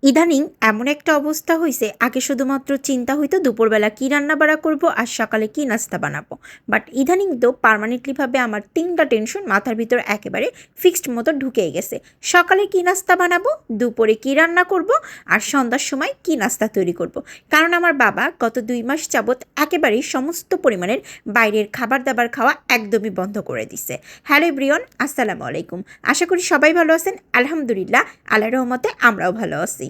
ইদানিং এমন একটা অবস্থা হইছে, আগে শুধুমাত্র চিন্তা হইতো দুপুরবেলা কি রান্না বাড়া করব আর সকালে কি নাস্তা বানাবো। বাট ইদানিং তো পার্মানেন্টলিভাবে আমার ৩টা টেনশন মাথার ভিতর একেবারে ফিক্সড মতো ঢুকেই গেছে। সকালে কি নাস্তা বানাবো, দুপুরে কি রান্না করব, আর সন্ধ্যার সময় কি নাস্তা তৈরি করব। কারণ আমার বাবা গত ২ মাস যাবৎ একেবারেই সমস্ত পরিমাণের বাইরের খাবার দাবার খাওয়া একদমই বন্ধ করে দিছে। হ্যালো এভরিওয়ান, আসসালামু আলাইকুম। আশা করি সবাই ভালো আছেন। আলহামদুলিল্লাহ, আল্লাহর রহমতে আমরাও ভালো আছি।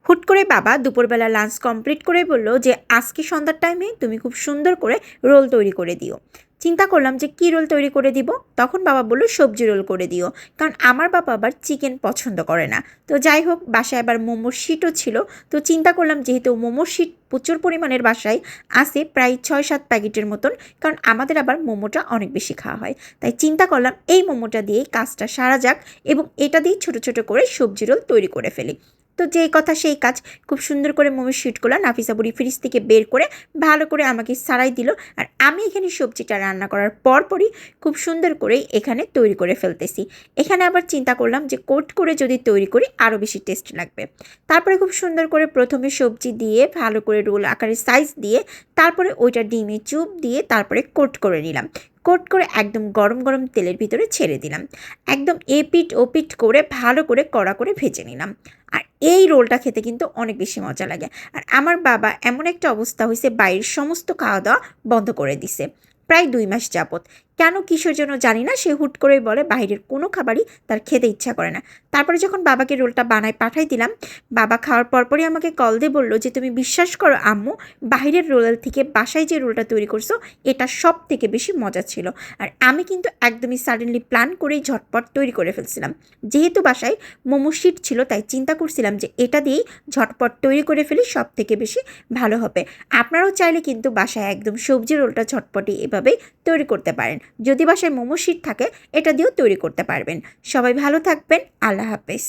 হুট করে বাবা দুপুরবেলা লাঞ্চ কমপ্লিট করে বলল যে আজকে সন্ধ্যার টাইমে তুমি খুব সুন্দর করে রোল তৈরি করে দিও। চিন্তা করলাম যে কী রোল তৈরি করে দিব। তখন বাবা বলল সবজি রোল করে দিও, কারণ আমার বাবা আবার চিকেন পছন্দ করে না। তো যাই হোক, বাসায় আবার মোমোর শিটও ছিল। তো চিন্তা করলাম যেহেতু মোমোর শিট প্রচুর পরিমাণের বাসায় আছে, প্রায় ৬-৭ প্যাকেটের মতন, কারণ আমাদের আবার মোমোটা অনেক বেশি খাওয়া হয়। তাই চিন্তা করলাম এই মোমোটা দিয়েই কাজটা সারা যাক এবং এটা দিয়েই ছোটো ছোটো করে সবজি রোল তৈরি করে ফেলি। তো যেই কথা সেই কাজ, খুব সুন্দর করে মোমোর শিটগুলো নাফিসা বুড়ি ফ্রিজ থেকে বের করে ভালো করে আমাকে সারাই দিল। আর আমি এখানে সবজিটা রান্না করার পরপরই খুব সুন্দর করে এখানে তৈরি করে ফেলতেছি। এখানে আবার চিন্তা করলাম যে কোট করে যদি তৈরি করি আরও বেশি টেস্ট লাগবে। তারপরে খুব সুন্দর করে প্রথমে সবজি দিয়ে ভালো করে রোল আকারের সাইজ দিয়ে তারপরে ওইটা ডিমে চুপ দিয়ে তারপরে কোট করে নিলাম। কোট করে একদম গরম গরম তেলের ভিতরে ছেড়ে দিলাম। একদম এপিট ওপিট করে ভালো করে কড়া করে ভেজে নিলাম। আর এই রোলটা খেতে কিন্তু অনেক বেশি মজা লাগে। আর আমার বাবা এমন একটা অবস্থা হয়েছে, বাইরের সমস্ত খাওয়া দাওয়া বন্ধ করে দিছে প্রায় ২ মাস যাবত। কেন কিসের জন্য জানি না, সে হুট করেই বলে বাইরের কোনো খাবারই তার খেতে ইচ্ছা করে না। তারপরে যখন বাবাকে রোলটা বানায় পাঠাই দিলাম, বাবা খাওয়ার পরপরই আমাকে কল দিয়ে বলল যে তুমি বিশ্বাস করো আম্মু, বাইরের রোলের থেকে বাসায় যে রোলটা তৈরি করছো এটা সব থেকে বেশি মজা ছিল। আর আমি কিন্তু একদমই সাডেনলি প্ল্যান করেই ঝটপট তৈরি করে ফেলছিলাম। যেহেতু বাসায় মোমো শিট ছিল তাই চিন্তা করছিলাম যে এটা দিয়েই ঝটপট তৈরি করে ফেলি, সব থেকে বেশি ভালো হবে। আপনারাও চাইলে কিন্তু বাসায় একদম সবজি রোলটা ঝটপটে এভাবেই তৈরি করতে পারেন। যদি বাসায় মোমো শিট থাকে এটা দিয়েও তৈরি করতে পারবেন। সবাই ভালো থাকবেন। আল্লাহ হাফেজ।